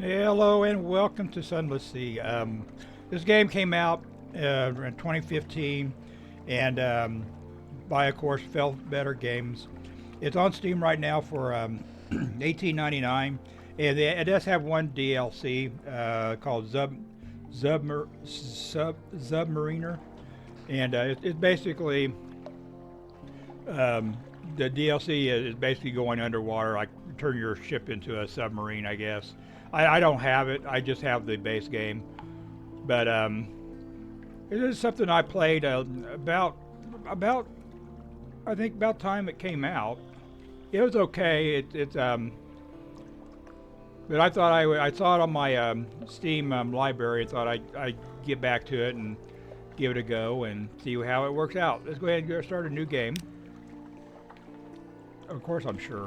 Hello and welcome to Sunless Sea. This game came out in 2015 and by, of course, Fell Better Games. It's on Steam right now for $18.99, and it does have one DLC called Submariner, and it's basically the DLC is basically going underwater, like turn your ship into a submarine, I guess. I don't have it. I just have the base game. But it is something I played about I think about time it came out. It was okay. But I thought I saw it on my Steam library. I thought I'd get back to it and give it a go and see how it works out. Let's go ahead and start a new game. Of course, I'm sure.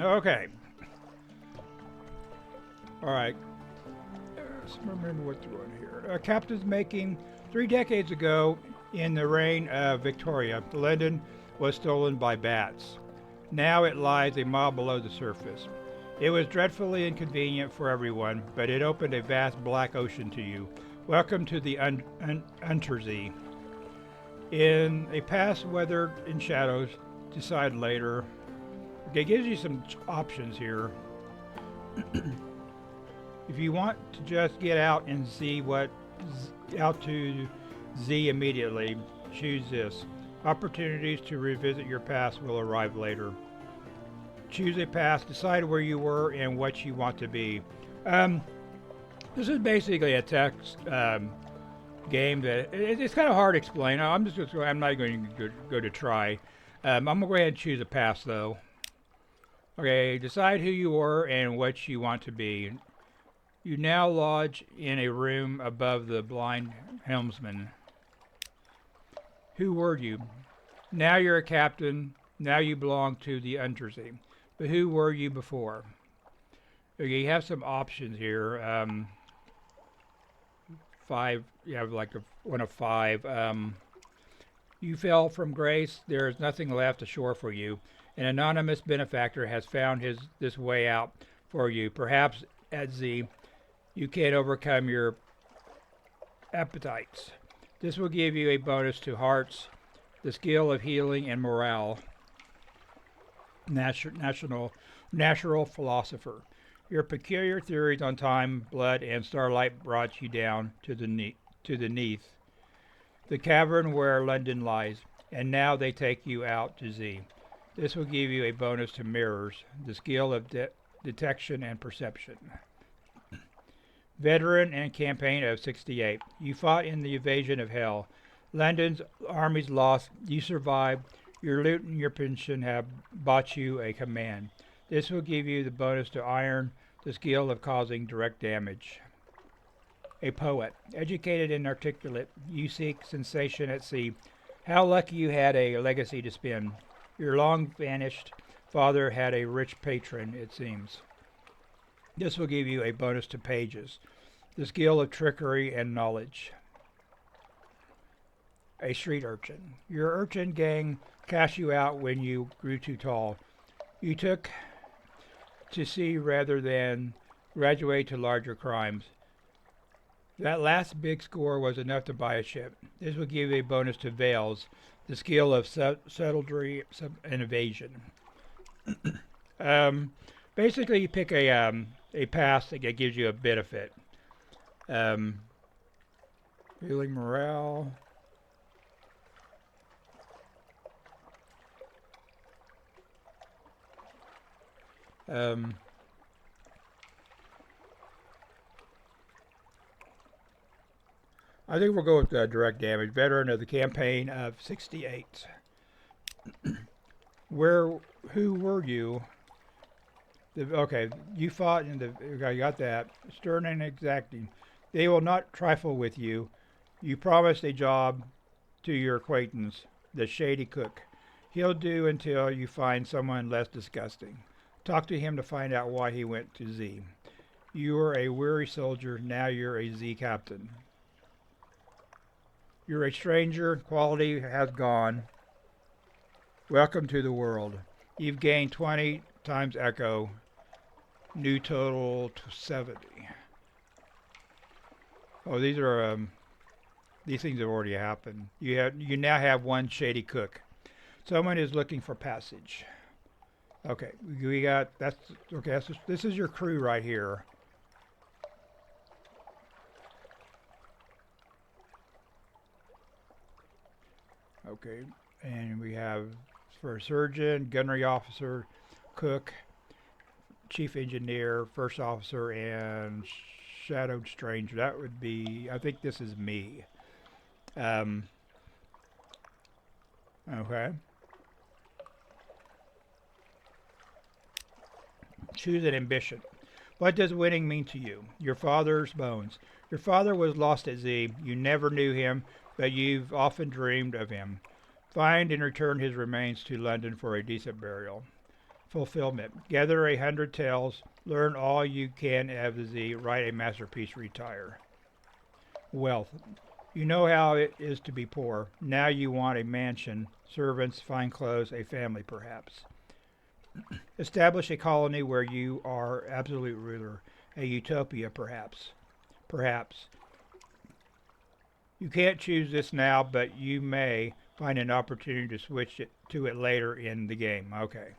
Okay. All right. Let's remember what's on here. Captain's making 3 decades ago, in the reign of Victoria, London was stolen by bats. Now it lies a mile below the surface. It was dreadfully inconvenient for everyone, but it opened a vast black ocean to you. Welcome to the Untersee. In a past weathered in shadows, decide later. Okay, it gives you some options here. If you want to just get out and see out to Z immediately, choose this. Opportunities to revisit your past will arrive later. Choose a past, decide where you were and what you want to be. This is basically a text game that it's kind of hard to explain. I'm not going to go to try. I'm gonna go ahead and choose a past though. Okay, decide who you were and what you want to be. You now lodge in a room above the blind helmsman. Who were you? Now you're a captain. Now you belong to the Untersee. But who were you before? Okay, you have some options here. Five. You have like one of five. You fell from grace. There is nothing left ashore for you. An anonymous benefactor has found this way out for you. Perhaps at Z, you can overcome your appetites. This will give you a bonus to hearts, the skill of healing, and morale. Natural philosopher. Your peculiar theories on time, blood, and starlight brought you down to the neath, the cavern where London lies, and now they take you out to Z. This will give you a bonus to mirrors, the skill of detection and perception. Veteran and campaign of 68. You fought in the invasion of hell. London's armies lost. You survived. Your loot and your pension have bought you a command. This will give you the bonus to iron, the skill of causing direct damage. A poet. Educated and articulate. You seek sensation at sea. How lucky you had a legacy to spin. Your long-vanished father had a rich patron, it seems. This will give you a bonus to pages, the skill of trickery and knowledge. A street urchin. Your urchin gang cast you out when you grew too tall. You took to sea rather than graduate to larger crimes. That last big score was enough to buy a ship. This will give you a bonus to veils, the skill of subtlety and evasion. Basically, you pick a pass that gives you a benefit. Healing morale. I think we'll go with direct damage. Veteran of the campaign of 68. Who were you? Okay, you fought in the. I got that. Stern and exacting. They will not trifle with you. You promised a job to your acquaintance, the shady cook. He'll do until you find someone less disgusting. Talk to him to find out why he went to Z. You were a weary soldier, now you're a Z captain. You're a stranger, quality has gone. Welcome to the world. You've gained 20 times echo. New total to 70. Oh, these things have already happened. You now have one shady cook. Someone is looking for passage. Okay, we got this is your crew right here. Okay, and we have for surgeon, gunnery officer, cook, chief engineer, first officer, and shadowed stranger. That would be, I think this is me. Okay. Choose an ambition. What does winning mean to you? Your father's bones. Your father was lost at Z. You never knew him, but you've often dreamed of him. Find and return his remains to London for a decent burial. Fulfillment. Gather 100 tales. Learn all you can of the Z. Write a masterpiece. Retire. Wealth. You know how it is to be poor. Now you want a mansion, servants, fine clothes, a family perhaps. Establish a colony where you are absolute ruler. A utopia perhaps. Perhaps. You can't choose this now, but you may find an opportunity to switch to it later in the game. Okay.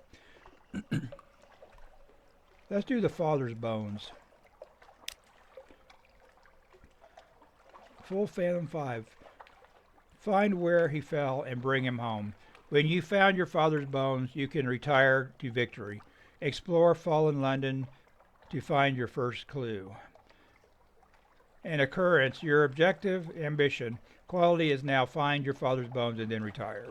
Let's do the father's bones. Full Phantom 5. Find where he fell and bring him home. When you found your father's bones, you can retire to victory. Explore fallen London to find your first clue. An occurrence, your objective, ambition, quality is now find your father's bones and then retire.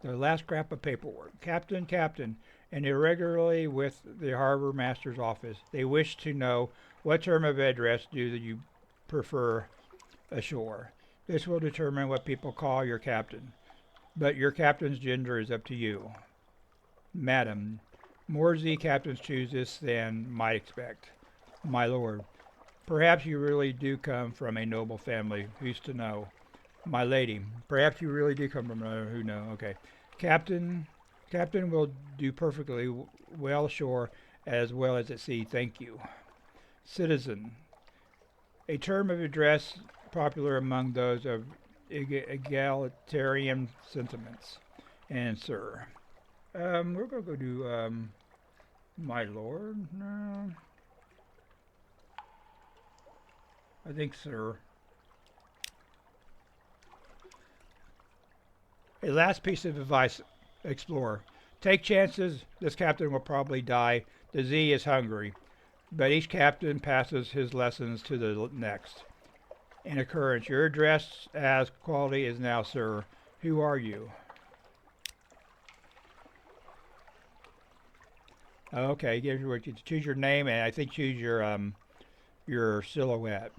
The last scrap of paperwork. Captain, and irregularly with the harbor master's office. They wish to know what term of address do you prefer ashore. This will determine what people call your captain, but your captain's gender is up to you. Madam, more Z captains choose this than might expect. My lord, perhaps you really do come from a noble family. Who's to know? My lady, perhaps you really do come from a who know. Okay. Captain will do perfectly well ashore as well as at sea. Thank you. Citizen, a term of address popular among those of egalitarian sentiments. And sir. We're going to go do, my lord. No. I think sir. A last piece of advice, explore. Take chances. This captain will probably die. The Z is hungry. But each captain passes his lessons to the next. An occurrence. Your address as quality is now sir. Who are you? Okay, choose your name and I think choose your silhouette.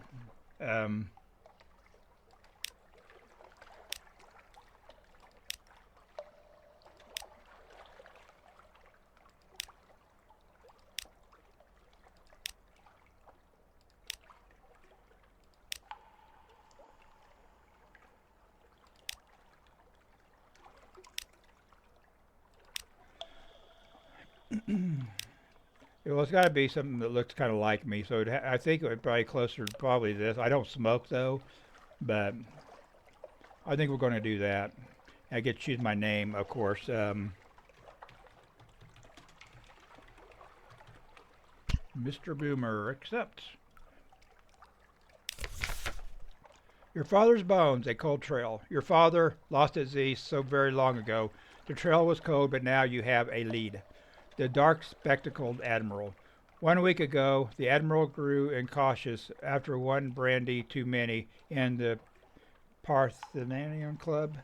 Well, it's got to be something that looks kind of like me. So I think it would probably closer to probably this. I don't smoke though, but I think we're going to do that. I get to choose my name, of course. Mr. Boomer accepts. Your father's bones, a cold trail. Your father lost at sea so very long ago. The trail was cold, but now you have a lead. The dark spectacled admiral. 1 week ago, the admiral grew incautious after one brandy too many in the Parthenonian Club.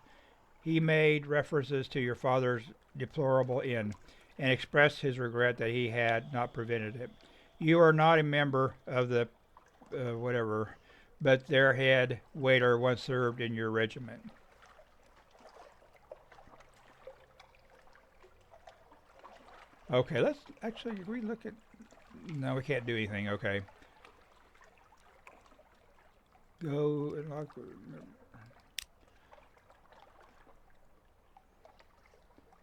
He made references to your father's deplorable end and expressed his regret that he had not prevented it. You are not a member of the whatever, but their head waiter once served in your regiment. Okay, let's actually relook at. No, we can't do anything. Okay. Go and lock.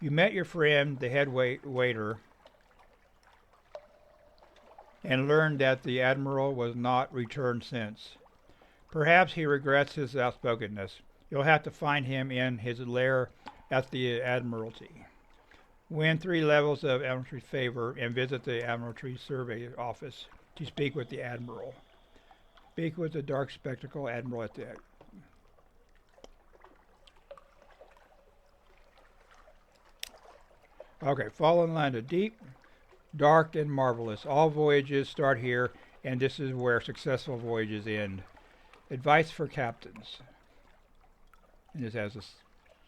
You met your friend, the head waiter, and learned that the admiral was not returned since. Perhaps he regrets his outspokenness. You'll have to find him in his lair at the Admiralty. Win 3 levels of Admiralty favor and visit the Admiralty Survey Office to speak with the Admiral. Speak with the Dark Spectacle Admiral at the. Okay, fall in line to deep, dark, and marvelous. All voyages start here, and this is where successful voyages end. Advice for captains. And this has the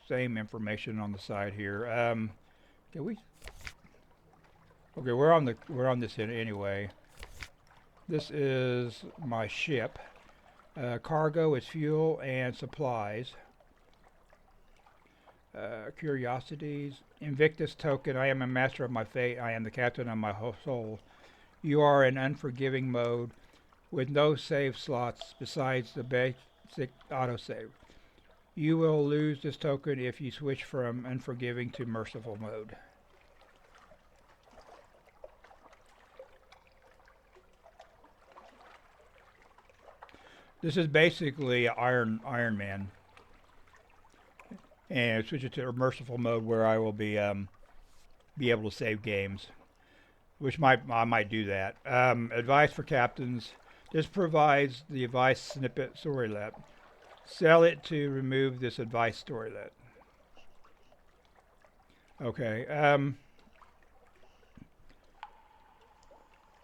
same information on the side here. Can we? Okay, we're on this anyway. This is my ship. Cargo is fuel and supplies. Curiosities. Invictus token. I am a master of my fate. I am the captain of my whole soul. You are in unforgiving mode with no save slots besides the basic autosave. You will lose this token if you switch from unforgiving to merciful mode. This is basically Iron Man, and switch it to merciful mode where I will be able to save games, which I might do that. Advice for captains. This provides the advice snippet storylet. Sell it to remove this advice storylet. Okay.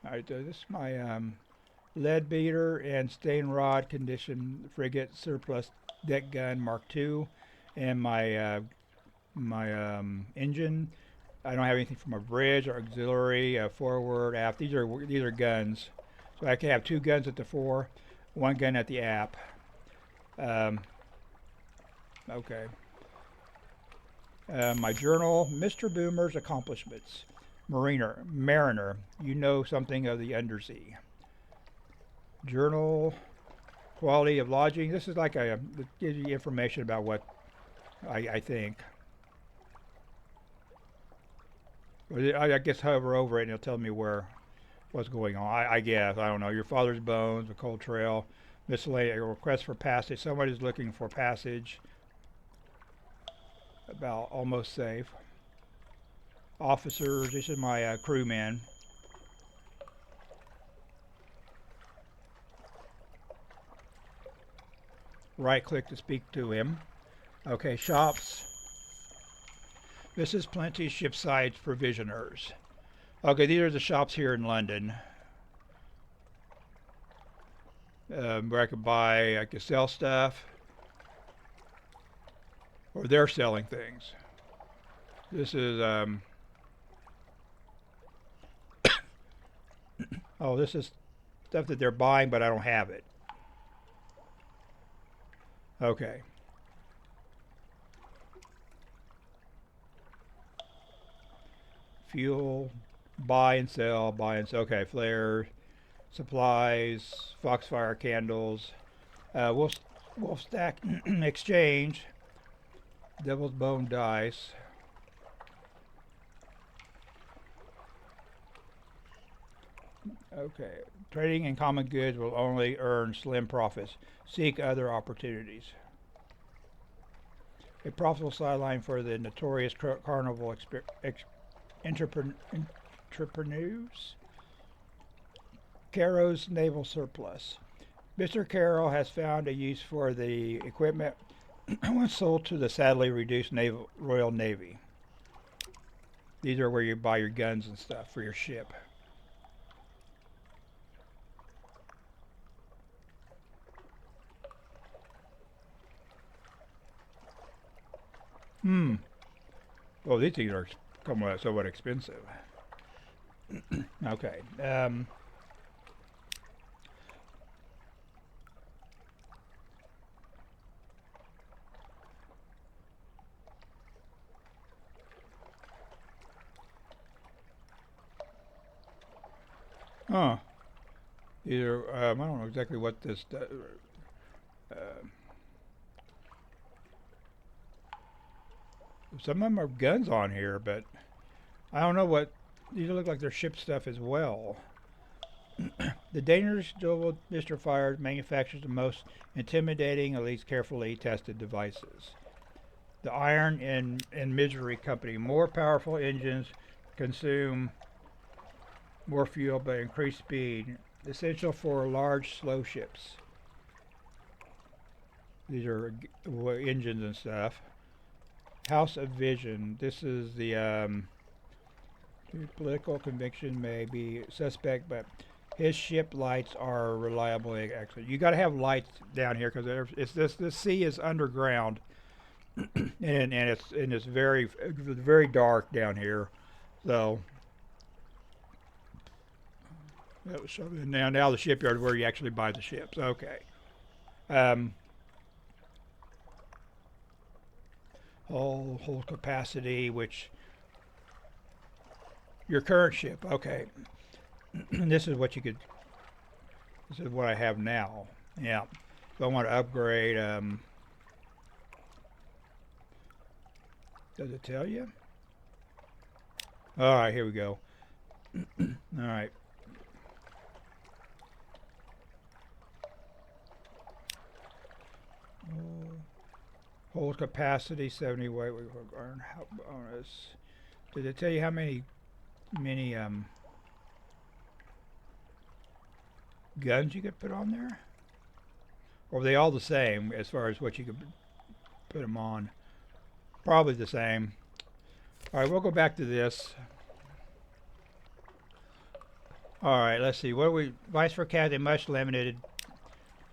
Alright, this is my lead beater and stain rod condition frigate surplus deck gun Mark II, and my engine. I don't have anything from a bridge or auxiliary, forward, aft. These are guns, so I can have 2 guns at the fore, 1 gun at the aft. Okay. My journal, Mr. Boomer's accomplishments. Mariner, you know something of the undersea. Journal, quality of lodging. This is like it gives you information about what I think. I guess hover over it and it'll tell me what's going on. I guess. I don't know. Your father's bones, a cold trail, miscellaneous, request for passage. Somebody's looking for passage. About almost safe. Officers. This is my crewman. Right click to speak to him. Okay, shops. This is Plenty Shipside Provisioners. Okay, these are the shops here in London. Where I could sell stuff. Or they're selling things. This is, oh, this is stuff that they're buying, but I don't have it. Okay. Fuel, buy and sell. Okay, flares, supplies, foxfire candles. Wolf stack exchange. Devil's bone dice. Okay. Trading in common goods will only earn slim profits. Seek other opportunities. A profitable sideline for the notorious carnival entrepreneurs. Caro's naval surplus. Mr. Caro has found a use for the equipment once sold to the sadly reduced Royal Navy. These are where you buy your guns and stuff for your ship. Oh, these things are somewhat expensive. Okay. Huh. Either, I don't know exactly what this does. Uh, some of them are guns on here, but I don't know what. These look like they're ship stuff as well. The dangerous dual Mr. Fire manufactures the most intimidating, at least carefully tested devices. The Iron and Misery Company. More powerful engines consume more fuel but increase speed. Essential for large, slow ships. These are engines and stuff. House of Vision. This is the political conviction may be suspect, but his ship lights are reliably excellent. You got to have lights down here because it's this sea is underground, and it's very dark down here. So that was something. Now the shipyard where you actually buy the ships. Okay. Um, whole capacity, which your current ship. Okay. This is what you could. This is what I have now. Yeah. So I want to upgrade. Does it tell you? All right, here we go. All right. Hold capacity 70 weight. We earn bonus. Did it tell you how many guns you could put on there? Or are they all the same as far as what you could put them on? Probably the same. All right, we'll go back to this. All right, let's see. What do we advice for cat? Much limited.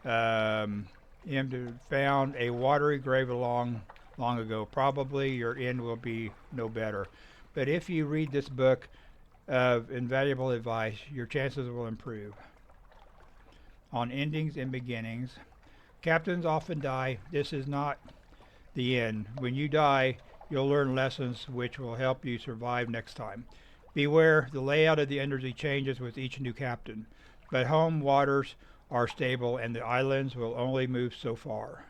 Him to found a watery grave long ago. Probably your end will be no better. But if you read this book of invaluable advice, your chances will improve. On endings and beginnings. Captains often die. This is not the end. When you die, you'll learn lessons which will help you survive next time. Beware, the layout of the undersea changes with each new captain, but home waters are stable and the islands will only move so far.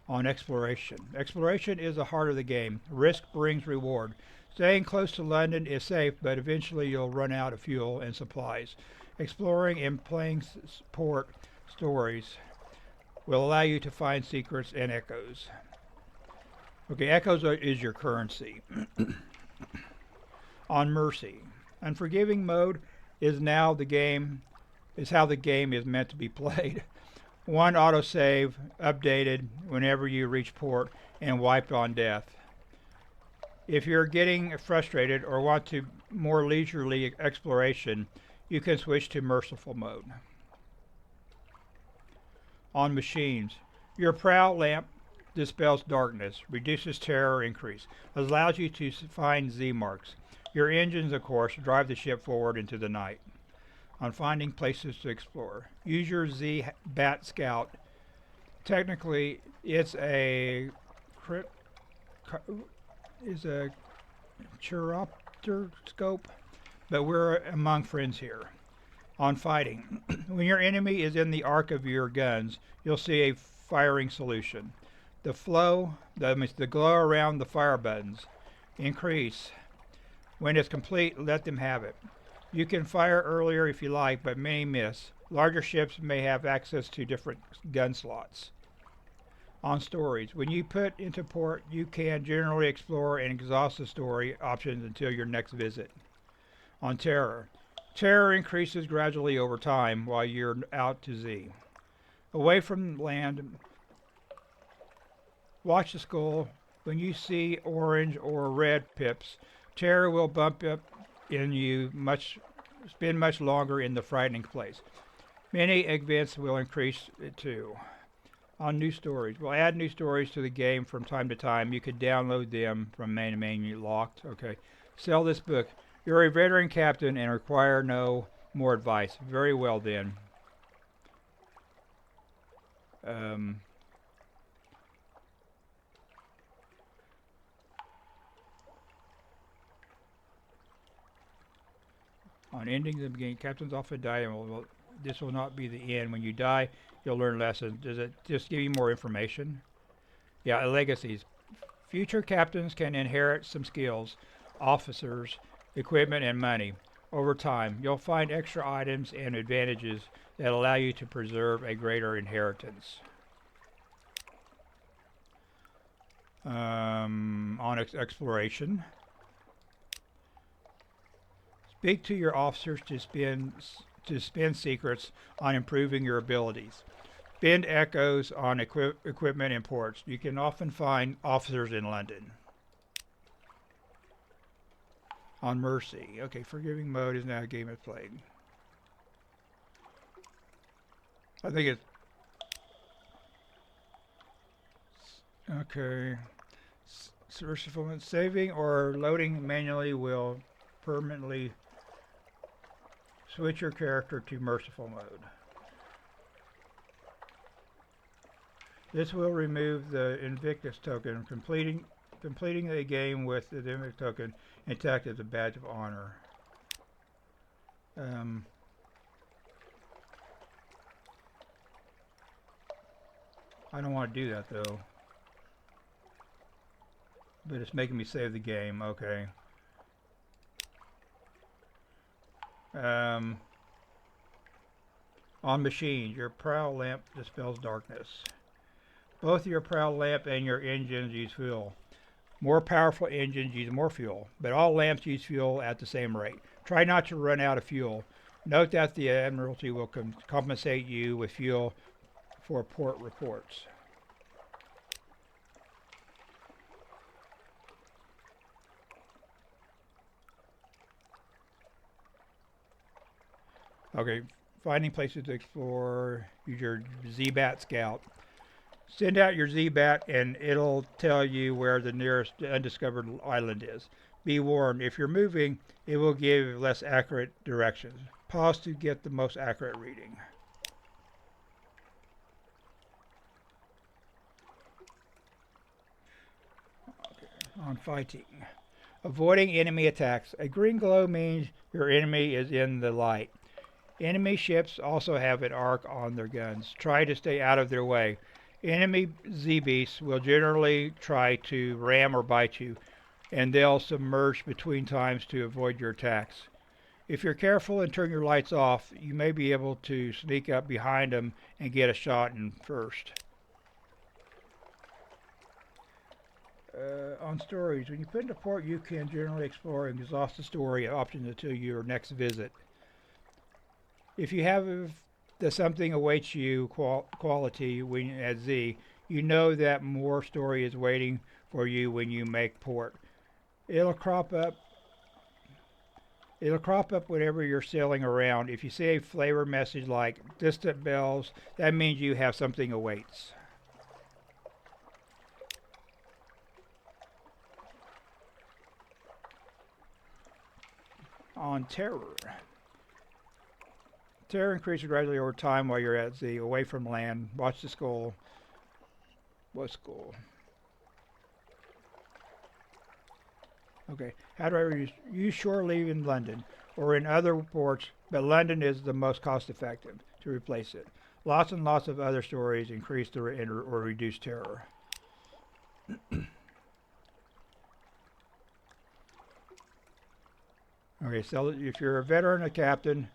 On exploration. Exploration is the heart of the game. Risk brings reward. Staying close to London is safe, but eventually you'll run out of fuel and supplies. Exploring and playing port stories will allow you to find secrets and echoes. Okay, echoes is your currency. On mercy. Unforgiving mode is now the game is how the game is meant to be played. One autosave updated whenever you reach port and wiped on death. If you're getting frustrated or want to more leisurely exploration, you can switch to merciful mode. On machines. Your prow lamp dispels darkness, reduces terror increase, allows you to find Z marks. Your engines, of course, drive the ship forward into the night. On finding places to explore. Use your Z Bat Scout. Technically, it's a chiropter scope, but we're among friends here. On fighting. When your enemy is in the arc of your guns, you'll see a firing solution. The glow around the fire buttons increase. When it's complete, let them have it. You can fire earlier if you like, but many miss. Larger ships may have access to different gun slots. On stories. When you put into port, you can generally explore and exhaust the story options until your next visit. On terror. Terror increases gradually over time while you're out to sea. Away from land, watch the skull. When you see orange or red pips, terror will bump up in you spend much longer in the frightening place. Many events will increase it too. On new stories. We'll add new stories to the game from time to time. You can download them from main to main locked. Okay. Sell this book. You're a veteran captain and require no more advice. Very well then. On ending the beginning, captains often die, and this will not be the end. When you die, you'll learn lessons. Does it just give you more information? Yeah, legacies. Future captains can inherit some skills, officers, equipment, and money. Over time, you'll find extra items and advantages that allow you to preserve a greater inheritance. On exploration. Speak to your officers to spin secrets on improving your abilities. Spend echoes on equipment imports. You can often find officers in London. On mercy. Okay, forgiving mode is now a game is played. I think it's... Okay. Merciful saving or loading manually will permanently switch your character to merciful mode. This will remove the Invictus token. Completing the game with the Invictus token intact as a badge of honor. I don't want to do that though. But it's making me save the game. Okay. On machines, your prowl lamp dispels darkness. Both your prowl lamp and your engines use fuel. More powerful engines use more fuel, but all lamps use fuel at the same rate. Try not to run out of fuel. Note that the Admiralty will compensate you with fuel for port reports. Okay, finding places to explore. Use your Z-Bat Scout. Send out your Z-Bat and it'll tell you where the nearest undiscovered island is. Be warned, if you're moving, it will give less accurate directions. Pause to get the most accurate reading. Okay, on fighting. Avoiding enemy attacks. A green glow means your enemy is in the light. Enemy ships also have an arc on their guns. Try to stay out of their way. Enemy Z-Beasts will generally try to ram or bite you, and they'll submerge between times to avoid your attacks. If you're careful and turn your lights off, you may be able to sneak up behind them and get a shot in first. On stories, when you put into port, you can generally explore and exhaust the story options until your next visit. If you have the something awaits you quality when at Z, you know that more story is waiting for you when you make port. It'll crop up whenever you're sailing around. If you see a flavor message like distant bells, that means you have something awaits. On terror. Terror increases gradually over time while you're at sea, away from land. Watch the skull. What skull? Okay. How do I use shore leave in London or in other ports, but London is the most cost effective to replace it. Lots and lots of other stories increase or reduce terror. Okay, so if you're a veteran or captain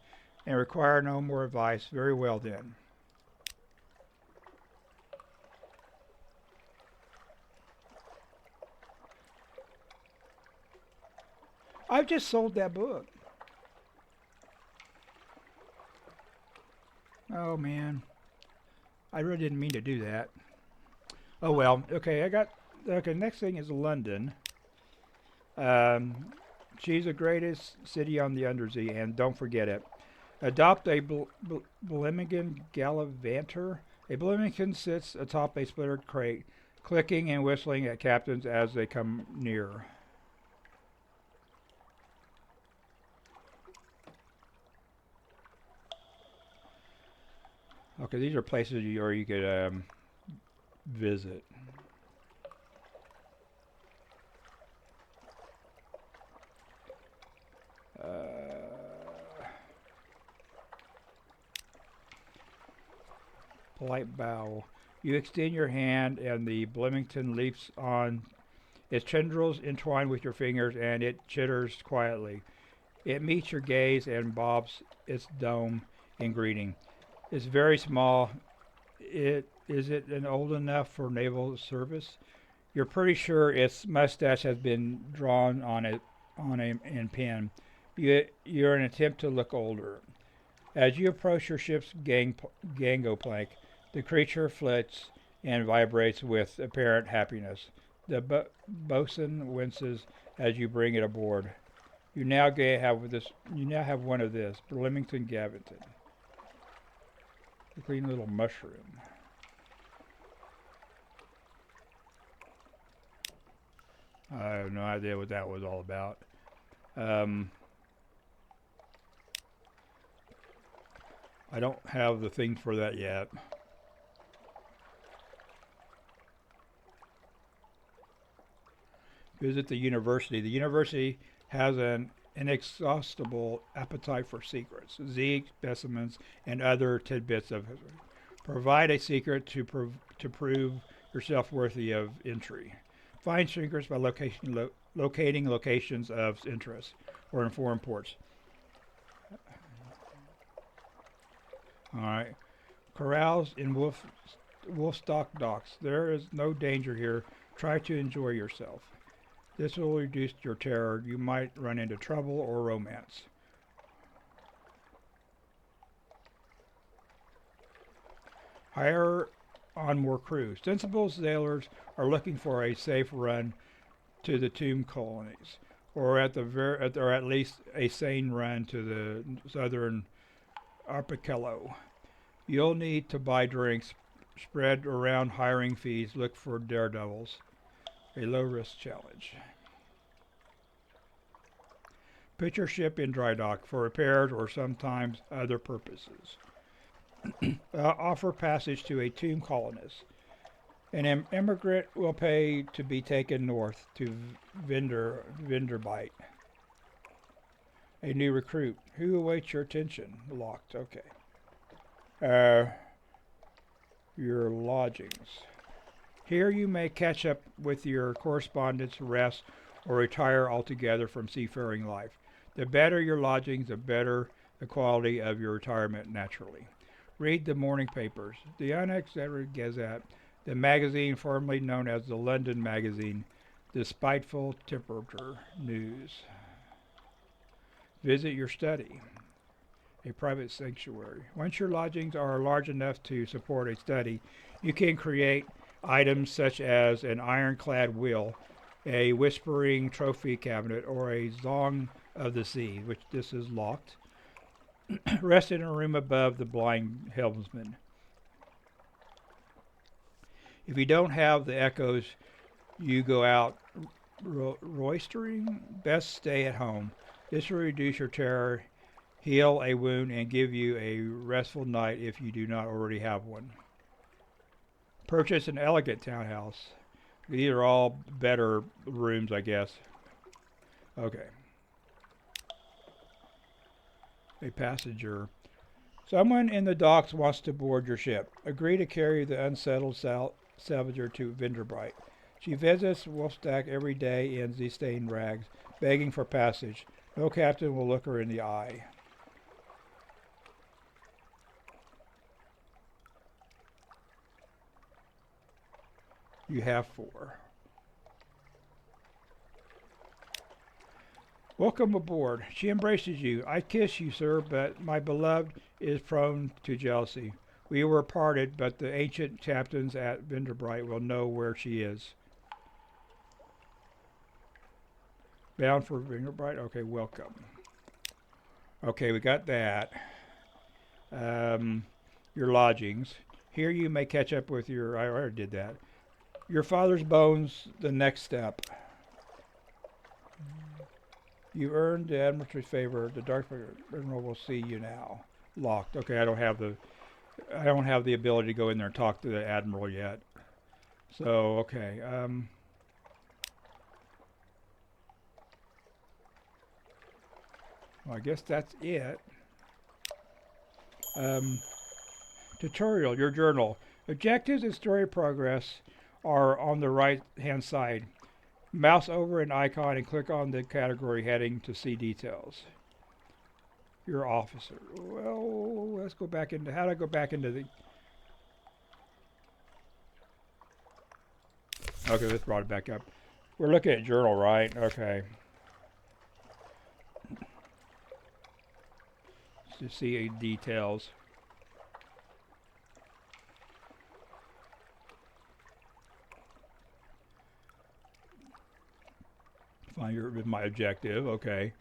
and require no more advice, very well then. I've just sold that book. Oh man, I really didn't mean to do that. Oh well, okay, next thing is London. She's the greatest city on the Undersea, and don't forget it. Adopt a Blemingen Gallivanter. A Blemingen sits atop a splintered crate, clicking and whistling at captains as they come near. Okay, these are places you could visit. polite bow. You extend your hand, and the Bloomington leaps on. Its tendrils entwine with your fingers, and it chitters quietly. It meets your gaze and bobs its dome in greeting. It's very small. Is it an old enough for naval service? You're pretty sure its mustache has been drawn on a in pen. You're an attempt to look older. As you approach your ship's gangplank, the creature flits and vibrates with apparent happiness. The bosun winces as you bring it aboard. You now have one of this, Bloomington Gaventon. A clean little mushroom. I have no idea what that was all about. I don't have the thing for that yet. Visit the university. The university has an inexhaustible appetite for secrets, Z specimens, and other tidbits of history. Provide a secret to prove yourself worthy of entry. Find secrets by locating locations of interest or inform ports. Alright. Corrals in Wolfstock docks. There is no danger here. Try to enjoy yourself. This will reduce your terror. You might run into trouble or romance. Hire on more crew. Sensible zailors are looking for a safe run to the tomb colonies, or at least a sane run to the southern archipelago. You'll need to buy drinks, spread around hiring fees, look for daredevils. A low-risk challenge. Put your ship in dry dock for repairs or sometimes other purposes. Offer passage to a tomb colonist. An immigrant will pay to be taken north to Vinderbite. A new recruit. Who awaits your attention? Locked. Okay. Your lodgings. Here you may catch up with your correspondence, rest, or retire altogether from seafaring life. The better your lodgings, the better the quality of your retirement naturally. Read the morning papers. The Unexecuted Gazette, the magazine formerly known as the London Magazine, the spiteful temperature news. Visit your study, a private sanctuary. Once your lodgings are large enough to support a study, you can create items such as an ironclad wheel, a whispering trophy cabinet, or a Song of the Sea, which this is locked. Rest in a room above the blind helmsman. If you don't have the echoes, you go out roistering. Best stay at home. This will reduce your terror, heal a wound, and give you a restful night if you do not already have one. Purchase an elegant townhouse. These are all better rooms, I guess. Okay. A passenger. Someone in the docks wants to board your ship. Agree to carry the unsettled salvager to Vinderbite. She visits Wolfstack every day in the stained rags, begging for passage. No captain will look her in the eye. You have 4. Welcome aboard. She embraces you. I kiss you, sir, but my beloved is prone to jealousy. We were parted, but the ancient captains at Vinderbright will know where she is. Bound for Vinderbright? Okay, welcome. Okay, we got that. Your lodgings. Here you may catch up with your... I already did that. Your father's bones, the next step. You earned the Admiral's favor. The Dark Admiral will see you now. Locked. Okay, I don't have the ability to go in there and talk to the Admiral yet. So, okay. Well, I guess that's it. Tutorial, your journal. Objectives and story progress are on the right hand side. Mouse over an icon and click on the category heading to see details. Your officer. Well, let's go back into, how do I go back into the, okay, let's brought it back up. We're looking at journal, right? Okay. To see details. Find your, my objective, okay.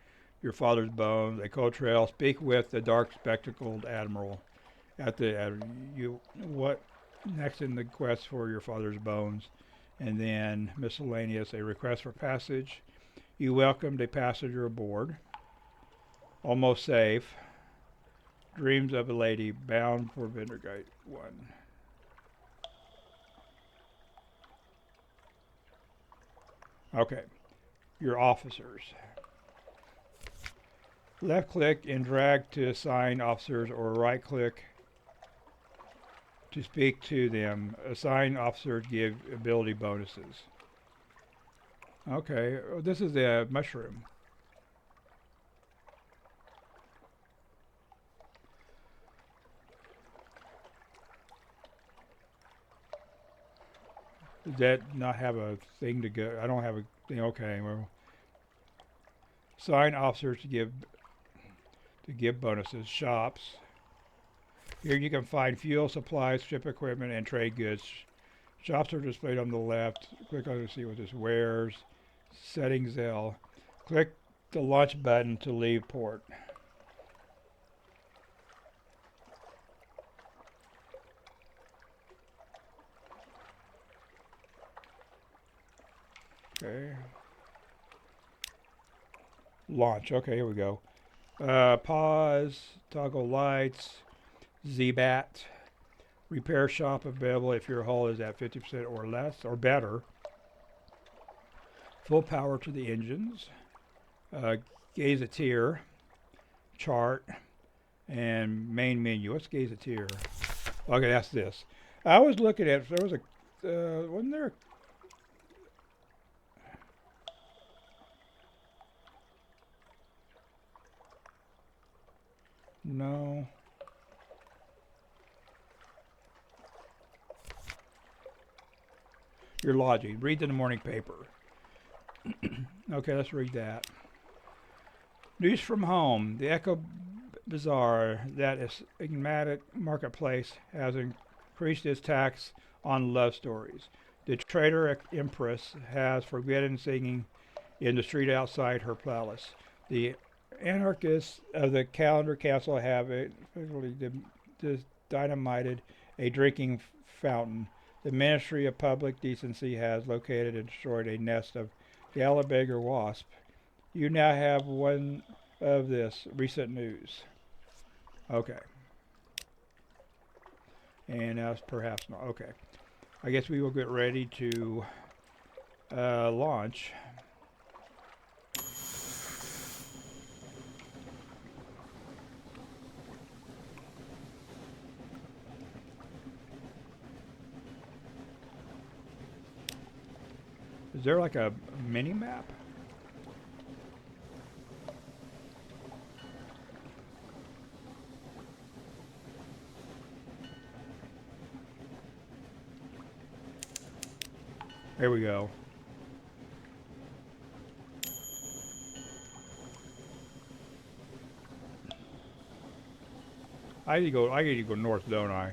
Your father's bones, a cold trail, speak with the dark spectacled admiral. What next in the quest for your father's bones? And then miscellaneous, a request for passage. You welcomed a passenger aboard. Almost safe. Dreams of a lady bound for Vendergate 1. Okay. Your officers. Left click and drag to assign officers, or right click to speak to them. Assign officers give ability bonuses. Okay, this is the mushroom. Does that not have a thing to go? I don't have a thing. Okay, well, assign officers to give bonuses. Shops. Here you can find fuel, supplies, ship equipment, and trade goods. Shops are displayed on the left. Click on to see what this wares. Settings L. Click the launch button to leave port. Okay. Launch. Okay, here we go. Pause. Toggle lights. ZBAT. Repair shop available if your hull is at 50% or less or better. Full power to the engines. Gazetteer. Chart. And main menu. What's Gazetteer? Okay, that's this. I was looking at, there was a, wasn't there? No. Your lodging. Read the morning paper. Okay, let's read that. News from home. The Echo Bazaar, that is enigmatic marketplace, has increased its tax on love stories. The trader Empress has forbidden singing in the street outside her palace. The anarchists of the Calendar Castle have dynamited a drinking fountain. The Ministry of Public Decency has located and destroyed a nest of Gallagher wasp. You now have one of this recent news. Okay. And that's perhaps not. Okay. I guess we will get ready to launch. Is there like a mini map? There we go. I need to go north, don't I?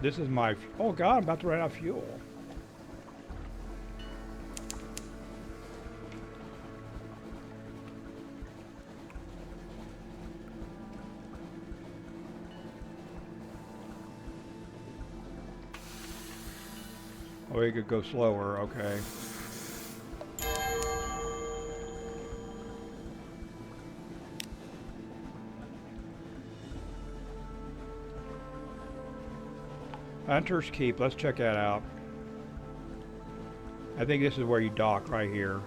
This is my, oh God, I'm about to run out of fuel. Oh, we could go slower, okay. Hunter's Keep, let's check that out. I think this is where you dock, right here.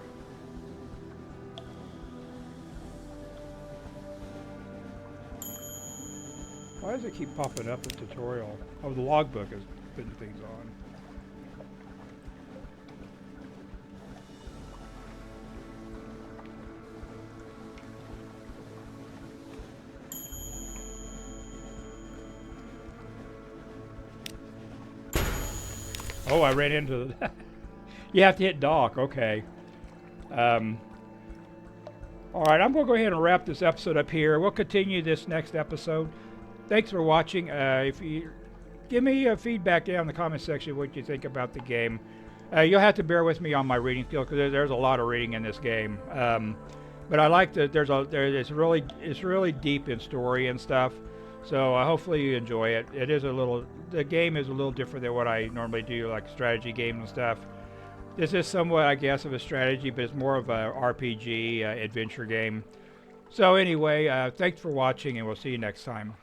Why does it keep popping up the tutorial? Oh, the logbook is putting things on. Oh, I ran into the... You have to hit dock, okay. Alright, I'm going to go ahead and wrap this episode up here. We'll continue this next episode. Thanks for watching. If you give me feedback down in the comment section what you think about the game. You'll have to bear with me on my reading skill because there's a lot of reading in this game. But I like that it's really deep in story and stuff. So hopefully you enjoy it. The game is a little different than what I normally do, like strategy games and stuff. This is somewhat, I guess, of a strategy, but it's more of a RPG adventure game. So anyway, thanks for watching, and we'll see you next time.